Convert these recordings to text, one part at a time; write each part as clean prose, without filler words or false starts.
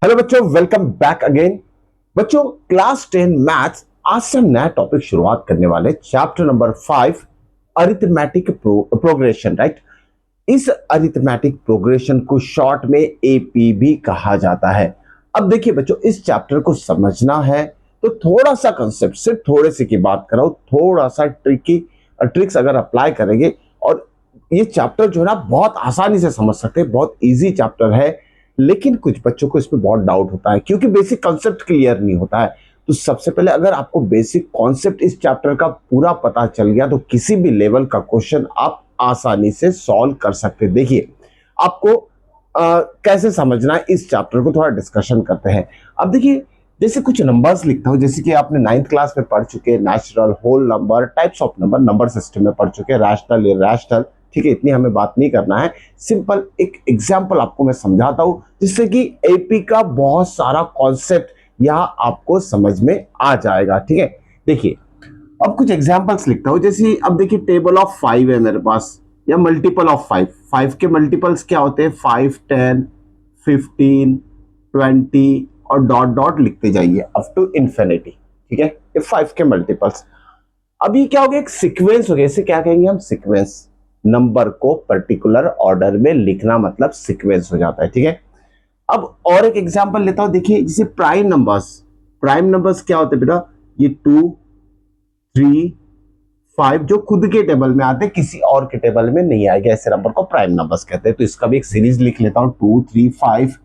Hello बच्चों, welcome back again. बच्चों, class 10 maths आज से हम नया टॉपिक शुरुआत करने वाले, chapter number 5 arithmetic progression, right. इस अरिथमेटिक प्रोग्रेशन को शॉर्ट में एपी भी कहा जाता है। अब देखिए बच्चों, इस चैप्टर को समझना है तो थोड़ा सा कंसेप्ट, सिर्फ थोड़े से की बात करो, थोड़ा सा ट्रिक्स अगर अप्लाई करेंगे और ये चैप्टर जो है ना बहुत आसानी से समझ सकते हैं, बहुत इजी चैप्टर है। लेकिन कुछ बच्चों को इसमें बहुत डाउट होता है क्योंकि बेसिक कॉन्सेप्ट क्लियर नहीं होता है। तो सबसे पहले अगर आपको बेसिक कॉन्सेप्ट इस चैप्टर का पूरा पता चल गया तो किसी भी लेवल का क्वेश्चन आप आसानी से सॉल्व कर सकते हैं। देखिए, आपको कैसे समझना है इस चैप्टर को थोड़ा डिस्कशन करते हैं। अब देखिए, जैसे कुछ नंबर्स लिखता हूं, जैसे कि आपने 9th क्लास में पढ़ चुके हैं, natural, whole number, types of number, number system में पढ़ चुके हैं, रैशनल, इरैशनल। ठीक है, इतनी हमें बात नहीं करना है। सिंपल एक एग्जांपल आपको मैं समझाता हूं जिससे कि एपी का बहुत सारा कॉन्सेप्ट यहाँ आपको समझ में आ जाएगा। ठीक है, देखिए अब कुछ एग्जांपल्स लिखता हूं। जैसे अब देखिए, टेबल ऑफ 5 है मेरे पास, या मल्टीपल ऑफ 5। 5 के मल्टीपल्स क्या होते हैं? 5, 10, 15, 20 और डॉट डॉट लिखते जाइए अप टू इंफिनिटी। ठीक है, ये 5 के मल्टीपल्स। अब ये क्या हो गया? एक सीक्वेंस हो गया। इसे क्या कहेंगे हम? सीक्वेंस। नंबर को पर्टिकुलर ऑर्डर में लिखना मतलब सीक्वेंस हो जाता है। ठीक है, अब और एक एग्जांपल लेता हूं। देखिए, जैसे प्राइम नंबर्स। प्राइम नंबर्स क्या होते हैं बेटा? ये 2, 3, 5 जो खुद के टेबल में आते हैं, किसी और के टेबल में नहीं आएगा, ऐसे नंबर को प्राइम नंबर्स कहते हैं। तो इसका भी एक सीरीज लिख लेता हूं, 2, 3, 5।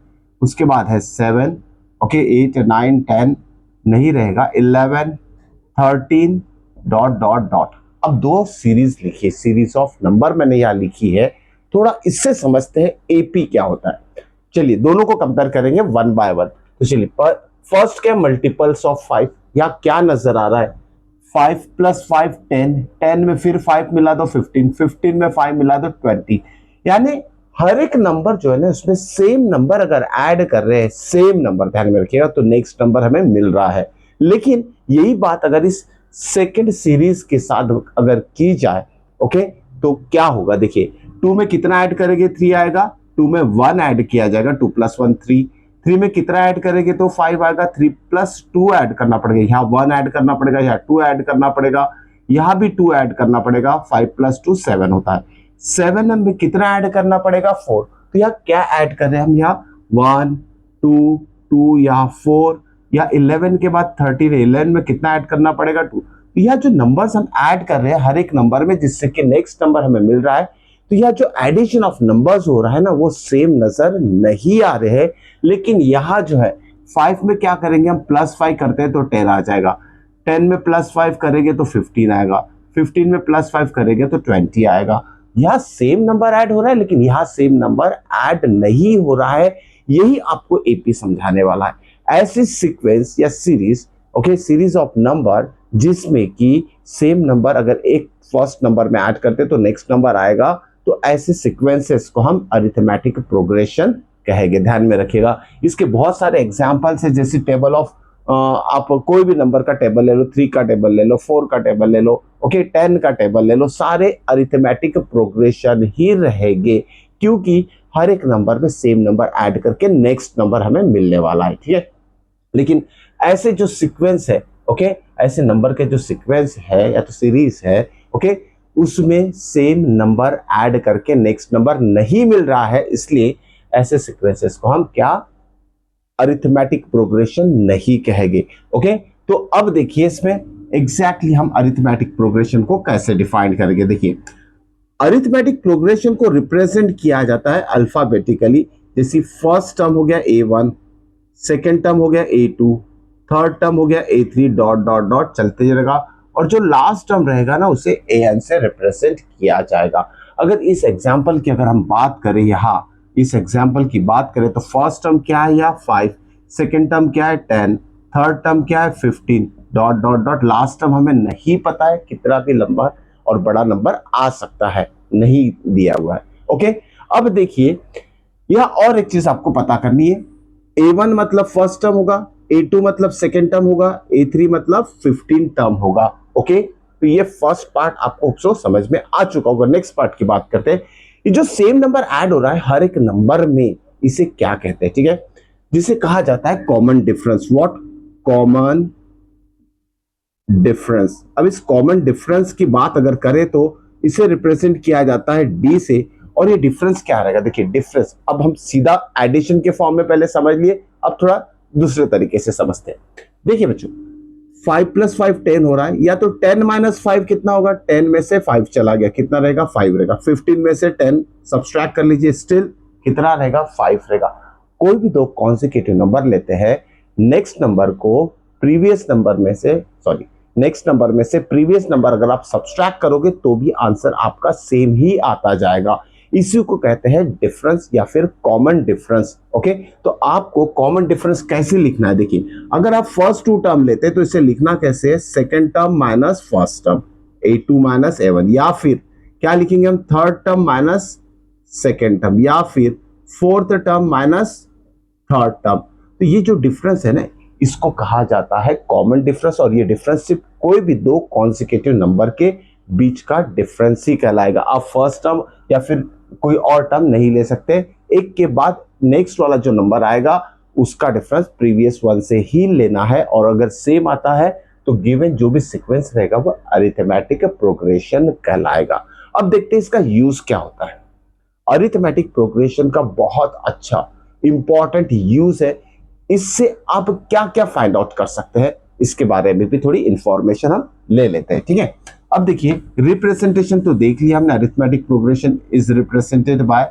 उसके बाद है 7, ओके, 8, 9, 10 नहीं रहेगा, 11, 13 डॉट डॉट डॉट। अब दो सीरीज लिखिए, सीरीज ऑफ नंबर मैंने यहां लिखी है। थोड़ा इससे समझते हैं एपी क्या होता है। चलिए दोनों को कंपेयर करेंगे वन बाय वन। तो चलिए, फर्स्ट क्या? Multiples of 5। यहां क्या नजर आ रहा है? 5 प्लस 5 10, 10 में फिर 5 मिला दो 15, 15 में 5 मिला दो 20। यानी हर एक नंबर जो है ना, उसमें सेम नंबर अगर ऐड कर रहे हैं, सेम नंबर ध्यान में रखिएगा, तो नेक्स्ट नंबर हमें मिल रहा है। लेकिन यही बात अगर इस सेकेंड सीरीज के साथ अगर की जाए, ओके, तो क्या होगा? देखिए, 2 में कितना ऐड करेंगे? 3 आएगा। 2 में 1 ऐड किया जाएगा, 2 प्लस 1 3। 3 में कितना ऐड करेंगे? तो 5 आएगा। 3 प्लस 2 ऐड करना पड़ेगा, यहाँ 1 ऐड करना पड़ेगा, यहाँ 2 ऐड करना पड़ेगा, यहाँ भी 2 ऐड करना पड़ेगा। 5 प्लस 2 7 होता है। 7 में कितना ऐड करना पड़ेगा? 4। तो यहाँ क्या ऐड कर रहे हैं हम? यहाँ 1 2 2, यहाँ 4, या 11 के बाद 13 है, 11 में कितना ऐड करना पड़ेगा? 2। यह जो नंबर्स हम ऐड कर रहे हैं हर एक नंबर में, जिससे कि नेक्स्ट नंबर हमें मिल रहा है, तो यह जो एडिशन ऑफ नंबर्स हो रहा है ना, वो सेम नजर नहीं आ रहे हैं। लेकिन यहां जो है 5 में क्या करेंगे हम? प्लस 5 करते हैं तो 10 आ जाएगा। 10 में प्लस 5 करेंगे तो 15 आएगा। 15 में प्लस 5 करेंगे तो 20 आएगा। यह सेम नंबर ऐड हो रहा है, लेकिन यहां सेम नंबर ऐड नहीं हो रहा है। यही आपको एपी समझाने वाला है। ऐसी सीक्वेंस या series, okay, series of number जिसमें कि सेम नंबर अगर एक फर्स्ट नंबर में ऐड करते तो नेक्स्ट नंबर आएगा, तो ऐसे सीक्वेंसेस को हम अरिथमेटिक प्रोग्रेशन कहेंगे। ध्यान में रखिएगा, इसके बहुत सारे एग्जांपल्स है। जैसे टेबल ऑफ, आप कोई भी नंबर का टेबल ले लो, 3 का टेबल ले लो, 4 का टेबल ले लो, ओके, 10 का टेबल ले लो, सारे अरिथमेटिक प्रोग्रेशन ही रहेंगे, क्योंकि हर एक नंबर में सेम नंबर ऐड करके नेक्स्ट नंबर हमें मिलने वाला है। ठीक है, लेकिन ऐसे जो सीक्वेंस है, ओके, ऐसे नंबर के जो सीक्वेंस है या तो सीरीज है, ओके, उसमें सेम नंबर ऐड करके नेक्स्ट नंबर नहीं मिल रहा है, इसलिए ऐसे सीक्वेंसेस को हम क्या? अरिथमेटिक प्रोग्रेशन नहीं कहेंगे। ओके, तो अब देखिए इसमें एग्जैक्टली हम अरिथमेटिक प्रोग्रेशन को कैसे डिफाइन करेंगे। देखिए, अरिथमेटिक प्रोग्रेशन को रिप्रेजेंट किया जाता है अल्फाबेटिकली। जैसे फर्स्ट टर्म हो गया A1, सेकेंड टर्म हो गया A2, थर्ड टर्म हो गया A3 डॉट डॉट डॉट चलते जाएगा, और जो लास्ट टर्म रहेगा ना, उसे AN से रिप्रेजेंट किया जाएगा। अगर इस एग्जाम्पल की अगर हम बात करें, यहाँ इस एग्जाम्पल की बात करें, तो फर्स्ट टर्म क्या है? यहाँ 5, सेकेंड टर्म क्या है? 10, थर्ड टर्म क्या है? 15 dot dot dot. Last term हमें नहीं पता है, कितना भी लंबा और बड़ा नंबर आ सकता है, नहीं दिया हुआ है। ओके, अब देखिए, यह और एक चीज आपको पता करनी है। A1 मतलब फर्स्ट टर्म होगा, A2 मतलब सेकेंड टर्म होगा, A3 मतलब 15 टर्म होगा। ओके, तो ये फर्स्ट पार्ट आपको समझ में आ चुका होगा। नेक्स्ट पार्ट की बात करते हैं। ये जो सेम नंबर ऐड हो रहा है हर एक नंबर में, इसे क्या कहते हैं? ठीक है, जिसे कहा जाता है common difference. What? Common difference. अब इस कॉमन डिफरेंस की बात अगर करें तो इसे रिप्रेजेंट किया जाता है डी से। और ये डिफरेंस क्या रहेगा? देखिए डिफरेंस अब हम सीधा एडिशन के फॉर्म में पहले समझ लिए, अब थोड़ा दूसरे तरीके से समझते हैं। देखिए बच्चों, 5 + 5 10 हो रहा है, या तो 10 - 5 कितना होगा? 10 में से 5 चला गया, कितना रहेगा? 5 रहेगा। 15 में से 10 सब्सट्रैक्ट कर लीजिए, स्टिल कितना रहेगा? 5 रहेगा। कोई भी दो कॉन्सेक्यूटिव नंबर लेते हैं, नेक्स्ट नंबर को प्रीवियस नंबर में से, सॉरी, नेक्स्ट नंबर में से प्रीवियस नंबर अगर आप सब्सट्रैक्ट करोगे तो भी आंसर आपका सेम ही आता जाएगा। इसी को कहते हैं डिफरेंस या फिर कॉमन डिफरेंस। ओके, तो आपको कॉमन डिफरेंस कैसे लिखना है? देखिए, अगर आप फर्स्ट टू टर्म लेते हैं तो इसे लिखना कैसे है? Second term minus first term, A2 - A1, या फिर क्या लिखेंगे हम? Third term minus second term, या फिर fourth term minus third term. तो ये जो डिफरेंस है ना, इसको कहा जाता है कॉमन डिफरेंस। और ये डिफरेंस सिर्फ कोई भी दो कॉन्सेक्यूटिव नंबर के बीच का डिफरेंस ही कहलाएगा। आप फर्स्ट टर्म या फिर कोई और टर्म नहीं ले सकते, एक के बाद नेक्स्ट वाला जो नंबर आएगा उसका डिफरेंस प्रीवियस वन से ही लेना है। और अगर सेम आता है तो गिवन जो भी सीक्वेंस रहेगा वो अरिथमेटिक प्रोग्रेशन कहलाएगा। अब देखते हैं इसका यूज क्या होता है। अरिथमेटिक प्रोग्रेशन का बहुत अच्छा इंपॉर्टेंट यूज है। इससे आप क्या क्या फाइंड आउट कर सकते हैं इसके बारे में भी थोड़ी इंफॉर्मेशन हम ले लेते हैं, ठीक है। अब देखिए, रिप्रेजेंटेशन तो देख लिया हमने। Arithmetic progression is represented by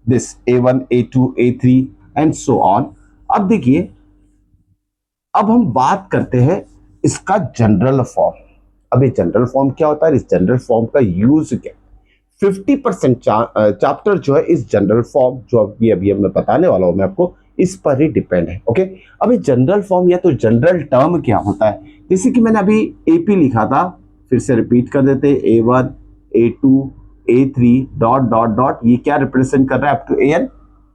this A1 A2 A3 and so on. अब देखिए, अब हम बात करते हैं इसका जनरल फॉर्म। अब ये जनरल फॉर्म क्या होता है, इस जनरल फॉर्म का यूज क्या? 50% चैप्टर जो है इस जनरल फॉर्म जो अभी मैं बताने वाला हूं मैं आपको, इस पर ही डिपेंड है। ओके, अभी जनरल फॉर्म या तो जनरल टर्म क्या होता है? जैसे कि मैंने अभी एपी लिखा था, फिर से रिपीट कर देते, A1 A2 A3 dot dot dot, ये क्या रिप्रेजेंट कर रहा है? Up to AN,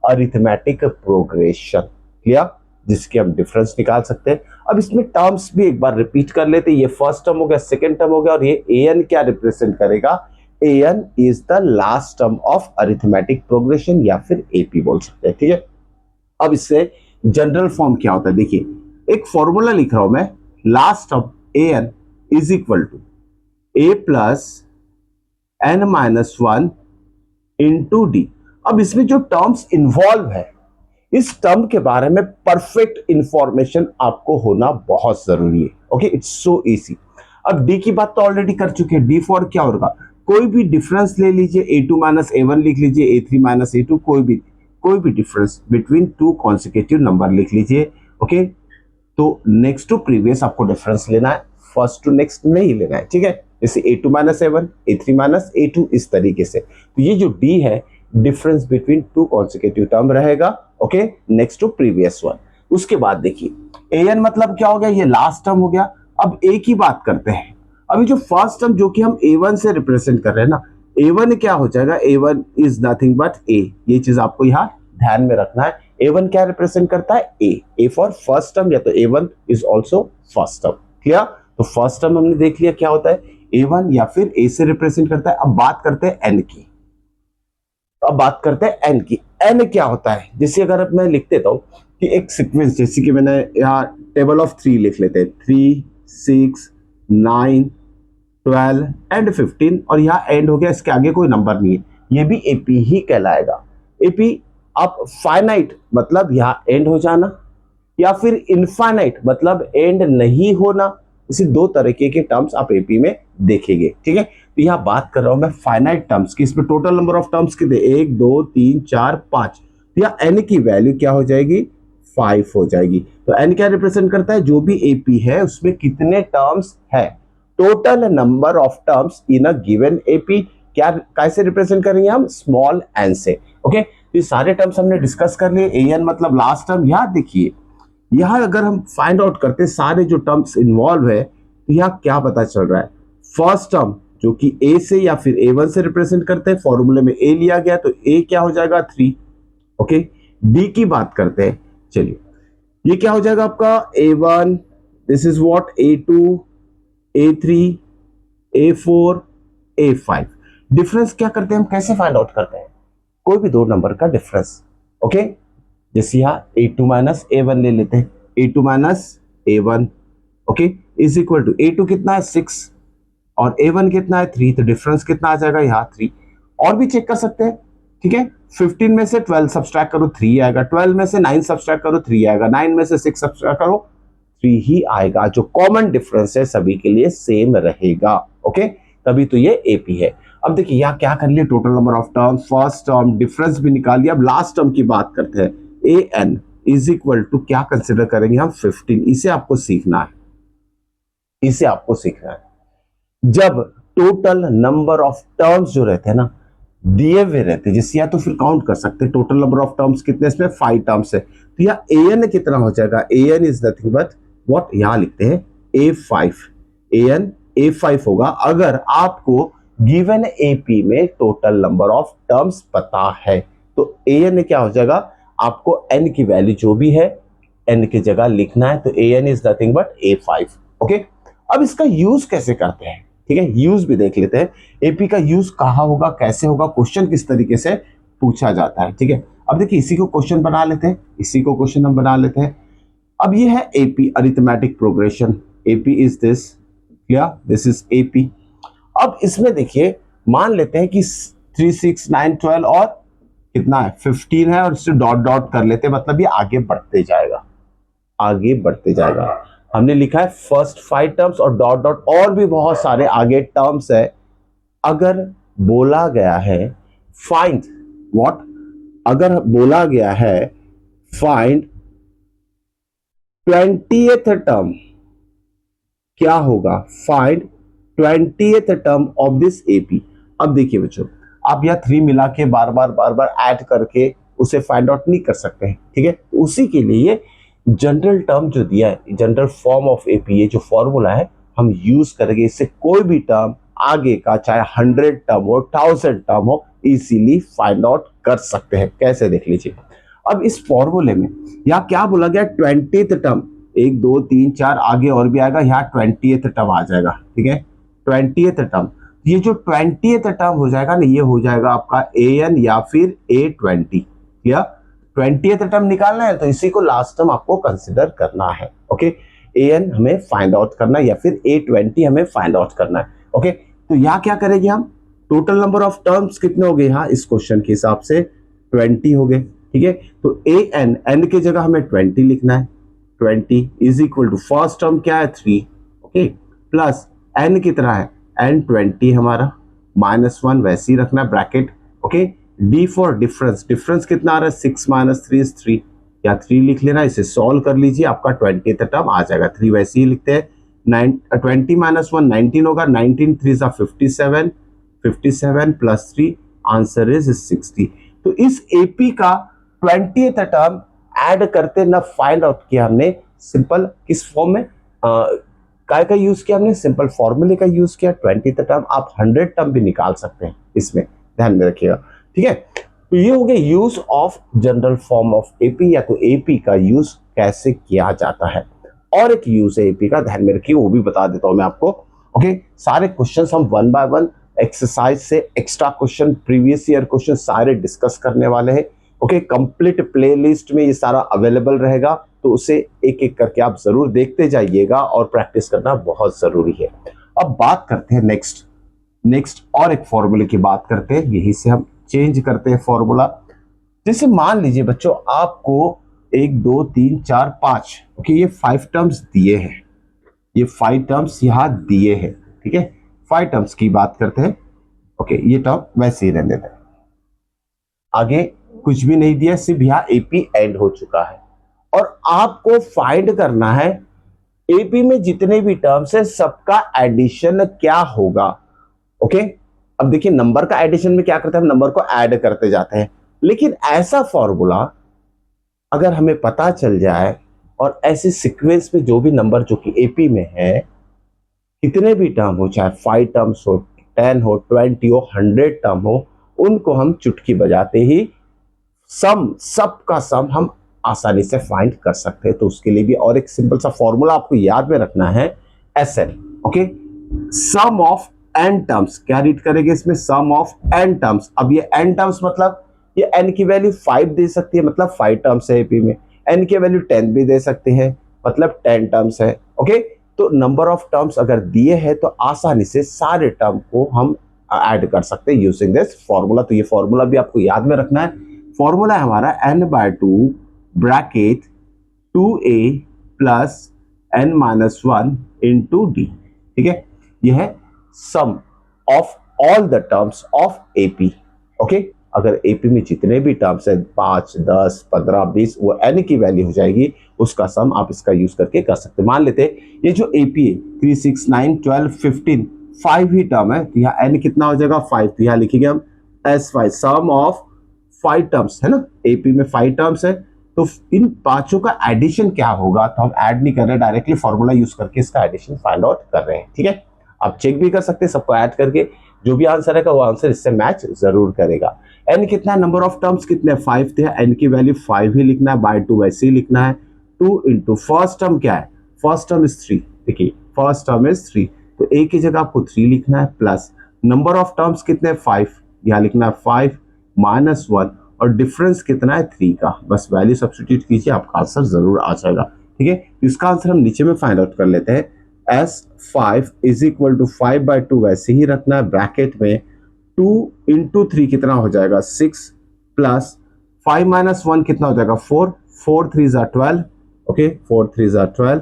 arithmetic progression. Clear? जिसके हम डिफरेंस निकाल सकते हैं। अब इसमें टर्म्स भी एक बार रिपीट कर लेते, ये फर्स्ट टर्म हो गया, सेकेंड टर्म हो गया, और ये AN क्या रिप्रेजेंट करेगा? AN is the last term of arithmetic progression, या फिर AP बोल सकते हैं, ठीक है। अब इससे जनरल फॉर्म क्या होता है? देखिए, एक फॉर्मूला लिख रहा हूं मैं, last term AN is equal to A plus N-1 into d. अब इसमें जो टर्म्स इन्वॉल्व है, इस टर्म के बारे में परफेक्ट इंफॉर्मेशन आपको होना बहुत जरूरी है। Okay, it's so easy. अब डी की बात तो ऑलरेडी कर चुके हैं। डी फॉर क्या होगा? कोई भी डिफरेंस ले लीजिए, A2 - A1 लिख लीजिए, A3 - A2, कोई भी difference between two consecutive number लिख लीजिए। ओके, तो नेक्स्ट टू प्रीवियस आपको डिफरेंस लेना है, फर्स्ट टू नेक्स्ट नहीं लेना है, ठीक है। जैसे A2 - A1, A3 - A2, इस तरीके से। तो ये जो D है, difference between two consecutive term रहेगा। Okay, next to previous one. उसके बाद देखिए, AN मतलब क्या हो गया? ये लास्ट टर्म हो गया। अब A की बात करते हैं। अभी जो फर्स्ट टर्म जो कि हम A1 से रिप्रेजेंट कर रहे हैं ना, A1 क्या हो जाएगा? A1 is nothing but A। ये चीज आपको यहाँ ध्यान में रखना है। A1 क्या रिप्रेजेंट करता है? A फॉर फर्स्ट टर्म, या तो A1 is also first term. Clear? तो फर्स्ट टर्म हमने देख लिया क्या होता है, A1 या फिर A से रिप्रेजेंट करता है। अब बात करते हैं N की। अब बात करते हैं N की। N क्या होता है? जैसे अगर मैं लिख देता हूं कि एक सीक्वेंस, जैसे कि मैंने यहाँ टेबल ऑफ 3 लिख लेते हैं, 3 6 9 12 एंड 15, और यहाँ एंड हो गया, इसके आगे कोई नंबर नहीं है, ये भी AP ही कहलाएगा। AP आप फाइनाइट मतलब यहाँ एंड हो जाना, या फिर इनफाइनाइट मतलब एंड नहीं होना, इसी दो तरीके के टर्म्स आप AP में देखेंगे, ठीक है। तो यहाँ बात कर रहा हूं मैं फाइनाइट टर्म्स की। इसमें टोटल नंबर ऑफ टर्म्स कितने? 1 2 3 4 5। तो यहाँ N की वैल्यू क्या हो जाएगी? 5 हो जाएगी। तो N क्या रिप्रेजेंट करता है? जो भी AP है उसमें कितने टर्म्स है, total number of terms in a given AP। क्या कैसे रिप्रेजेंट करेंगे हम? स्मॉल n से। ओके, तो ये सारे टर्म्स हमने डिस्कस कर लिए। AN मतलब लास्ट टर्म। यहाँ देखिए, यहाँ अगर हम फाइंड आउट करते सारे जो टर्म्स इन्वॉल्व है, तो यहाँ क्या पता चल रहा है? फर्स्ट टर्म जो कि A से या फिर A1 से रिप्रेजेंट करते हैं, फॉर्मूले में A लिया गया, तो A क्या हो जाएगा? 3। ओके, D की बात करते हैं। चलिए, ये क्या हो जाएगा आपका? A1, this is what, A2 A3 A4 A5। Difference क्या करते हैं हम? कैसे फाइंड आउट करते हैं? कोई भी दो नंबर का डिफरेंस। ओके, जैसे यहाँ A2 माइनस A1 ले लेते हैं, A2 minus A1 okay is equal to A2 कितना है 6 और A1 कितना है 3, तो डिफरेंस कितना आ जाएगा यहाँ 3। और भी चेक कर सकते हैं, ठीक है। 15 में से 12 सब्सट्रैक्ट करो 3 आएगा, 12 में से 9 सब्सट्रैक्ट करो 3 आएगा, 9 में से 6 सब्सट्रैक्ट करो 3 ही आएगा। जो कॉमन डिफरेंस है सभी के लिए सेम रहेगा, ओके, तभी तो ये एपी है। अब देखिए यहाँ क्या कर लिया, total number of term, first term difference भी निकाल लिया। अब लास्ट टर्म की बात करते हैं, ए एन इज इक्वल टू क्या कंसिडर करेंगे हम 15। इसे आपको सीखना है, इसे आपको सीखना है। जब टोटल नंबर ऑफ टर्म्स जो रहते हैं ना दिए हुए रहते हैं, जैसे या तो फिर काउंट कर सकते हैं टोटल नंबर ऑफ टर्म्स कितने, इसमें 5 टर्म्स है, तो यहाँ ए एन कितना हो जाएगा, a n is nothing but what, यहां लिखते हैं A5, ए एन A5 होगा अगर आपको गिवन एपी में टोटल नंबर ऑफ टर्म्स पता है। तो ए एन क्या हो जाएगा, आपको एन की वैल्यू जो भी है एन की जगह लिखना है, तो a n is nothing but A5, okay. अब इसका यूज कैसे करते हैं, ठीक है, यूज भी देख लेते हैं। एपी का यूज कहाँ होगा, कैसे होगा, क्वेश्चन किस तरीके से पूछा जाता है, ठीक है। अब देखिए इसी को क्वेश्चन बना लेते हैं, इसी को क्वेश्चन हम बना लेते हैं। अब ये है AP arithmetic progression, AP is this, क्या दिस इज एपी। अब इसमें देखिए मान लेते हैं कि 3 6 9 12 और कितना है 15 है, और इससे डॉट डॉट कर लेते हैं, मतलब ये आगे बढ़ते जाएगा, आगे बढ़ते जाएगा। हमने लिखा है फर्स्ट 5 टर्म्स और डॉट डॉट और भी बहुत सारे आगे टर्म्स है। अगर बोला गया है फाइंड व्हाट, अगर बोला गया है फाइंड 20th टर्म, क्या होगा, find 20th term of this AP. अब देखिए बच्चों, आप यह 3 मिला के बार बार ऐड करके उसे फाइंड आउट नहीं कर सकते हैं, ठीक है। तो उसी के लिए जनरल टर्म जो दिया है, जनरल फॉर्म ऑफ एपी, ये जो फॉर्मूला है हम यूज करेंगे। इससे कोई भी टर्म आगे का चाहे 100 टर्म हो 1000 टर्म हो इजीली फाइंड आउट कर सकते हैं। कैसे देख लीजिए, अब इस फॉर्मूले में यहाँ क्या बोला गया, 20th टर्म, 1 2 3 4 आगे और भी आएगा, यहाँ 20th टर्म आ जाएगा, ठीक है, 20th टर्म। ये जो 20th टर्म हो जाएगा ना, ये हो जाएगा आपका ए एन या फिर A20, या 20th टर्म निकालना है तो इसी को लास्ट टर्म आपको कंसिडर करना है, ओके। ए एन हमें फाइंड आउट करना है या फिर A20 हमें फाइंड आउट करना है, ओके। तो यहाँ क्या करेंगे हम, टोटल नंबर ऑफ टर्म्स कितने हो गए यहाँ इस क्वेश्चन के हिसाब से 20 हो गए, ठीक है। तो ए एन, एन की जगह हमें 20 लिखना है, 20 is equal to first term क्या है 3, ओके, प्लस एन कितना है, एन 20 हमारा, -1 वैसे ही रखना है bracket, okay. D for difference, difference कितना आ रहा है 6 - 3 इज 3, या 3 लिख लेना, इसे सॉल्व कर लीजिए, आपका 20th टर्म आ जाएगा। 3 वैसे ही लिखते हैं, 20 - 1 19 होगा, 19 3 57, 57 + 3 आंसर इज 60। तो इस एपी का 20th टर्म ऐड करते ना फाइंड आउट किया हमने, सिंपल किस फॉर्म में काय का यूज किया हमने, सिंपल फॉर्मूले का यूज किया। 20th टर्म आप 100 टर्म भी निकाल सकते हैं, इसमें ध्यान में रखिएगा, ठीक है। तो ये हो गया use of general form of AP, या तो एपी का यूज कैसे किया जाता है। और एक यूज है एपी का, ध्यान में रखिए, वो भी बता देता हूं मैं आपको, ओके। सारे क्वेश्चंस हम 1 बाय 1 एक्सरसाइज से extra question, previous year question सारे डिस्कस करने वाले हैं, ओके। कंप्लीट प्लेलिस्ट में ये सारा अवेलेबल रहेगा, तो उसे एक एक करके आप जरूर देखते जाइएगा और प्रैक्टिस करना बहुत जरूरी है। अब बात करते हैं नेक्स्ट और एक फॉर्मूले की बात करते हैं, यही से हम चेंज करते हैं फॉर्मूला। जैसे मान लीजिए बच्चों आपको 1 2 3 4 5, ओके, ये 5 टर्म्स दिए हैं, ये 5 टर्म्स यहाँ दिए हैं, ठीक है। 5 टर्म्स की बात करते हैं, ओके, ये टर्म वैसे ही रहने देते हैं, आगे कुछ भी नहीं दिया, सिर्फ यहाँ एपी एंड हो चुका है। और आपको फाइंड करना है एपी में जितने भी टर्म्स है सबका एडिशन क्या होगा, ओके। अब देखिए नंबर का एडिशन में क्या करते हैं, हम नंबर को ऐड करते जाते हैं, लेकिन ऐसा फॉर्मूला अगर हमें पता चल जाए और ऐसे सीक्वेंस में जो भी नंबर जो कि एपी में है कितने भी टर्म हो, चाहे 5 टर्म्स हो, 10 हो, 20 हो, 100 टर्म हो, उनको हम चुटकी बजाते ही सबका सम हम आसानी से फाइंड कर सकते हैं। तो उसके लिए भी और एक सिंपल सा फॉर्मूला आपको याद में रखना है, SN, okay, sum of n terms. क्या रीड करेंगे इसमें, सम ऑफ n टर्म्स। अब ये n टर्म्स मतलब ये n की वैल्यू 5 दे सकती है, मतलब 5 टर्म्स है एपी में, n की वैल्यू 10 भी दे सकते हैं, मतलब 10 टर्म्स है। ओके, तो नंबर ऑफ टर्म्स अगर दिए हैं तो आसानी से सारे टर्म को हम ऐड कर सकते हैं यूजिंग दिस फॉर्मूला। तो ये फॉर्मूला भी आपको याद में रखना है। फॉर्मूला है हमारा n/2 bracket 2a plus n-1 into D. ठीक है, यह है sum of all the terms of AP. Okay, अगर एपी में जितने भी टर्म्स हैं 5, 10, 15, 20, वो n की वैल्यू हो जाएगी, उसका सम आप इसका यूज करके कर सकते हैं। मान लेते हैं ये जो एपी है 3, 6, 9, 12, 15 5 ही टर्म है, तो यहाँ n कितना हो जाएगा 5, तो यहाँ लिखेंगे हम S5 सम ऑफ 5 टर्म्स, है ना, एपी में 5 टर्म्स है, तो इन पांचों का एडिशन क्या होगा, तो हम ऐड नहीं कर रहे, डायरेक्टली फॉर्मूला यूज करके इसका एडिशन फाइंड आउट कर रहे हैं। ठीक है, आप चेक भी कर सकते हैं सबको ऐड करके, जो भी आंसर है वो आंसर इससे मैच जरूर करेगा। n कितना है, नंबर ऑफ टर्म्स कितने, 5 थे, n की वैल्यू 5 ही लिखना है, बाय 2 वैसे ही लिखना है, 2 इंटू फर्स्ट टर्म क्या है, फर्स्ट टर्म इज 3, देखिए फर्स्ट टर्म इज 3, तो a की जगह आपको 3 लिखना है, प्लस नंबर ऑफ टर्म्स कितने 5, यहाँ लिखना है 5 माइनस 1, और डिफरेंस कितना है 3 का, बस वैल्यू सब्स्टिट्यूट कीजिए, आपका आंसर जरूर आ जाएगा। ठीक है, इसका आंसर हम नीचे में फाइंड आउट कर लेते हैं। S5 इज इक्वल टू 5/2 वैसे ही रखना है, ब्रैकेट में 2 इंटू 3 कितना हो जाएगा 6, प्लस 5 माइनस 1 कितना हो जाएगा 4, 4 3 ज़ा 12, ओके 4 3 ज़ा 12,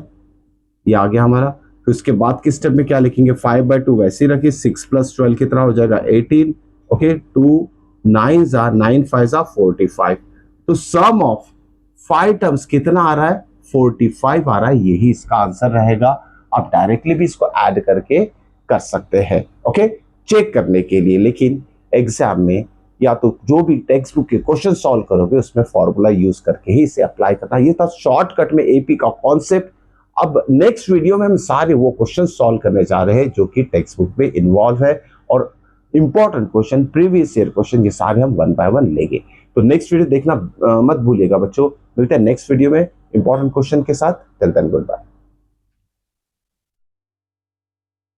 ये आ गया हमारा। तो इसके बाद के स्टेप में क्या लिखेंगे, 5/2 वैसे ही रखिए, 6 प्लस 12 कितना हो जाएगा 18, ओके 2 9 ज़ा 9 5 ज़ा 45, तो सम ऑफ 5 टर्म्स कितना आ रहा है 45 आ रहा है, यही इसका आंसर रहेगा। आप डायरेक्टली भी इसको ऐड करके कर सकते हैं, ओके, चेक करने के लिए। लेकिन एग्जाम में या तो जो भी टेक्स्ट बुक के क्वेश्चन सॉल्व करोगे उसमें फॉर्मूला यूज करके ही इसे अप्लाई करना। ये था शॉर्टकट में एपी का कॉन्सेप्ट। अब नेक्स्ट वीडियो में हम सारे वो क्वेश्चन सॉल्व करने जा रहे हैं जो कि टेक्स्ट बुक में इन्वॉल्व है, और important question, previous year question, ये सारे हम 1 बाय 1 लेंगे। तो नेक्स्ट वीडियो देखना मत भूलिएगा बच्चों। मिलते हैं नेक्स्ट वीडियो में इंपॉर्टेंट क्वेश्चन के साथ। Till then good bye.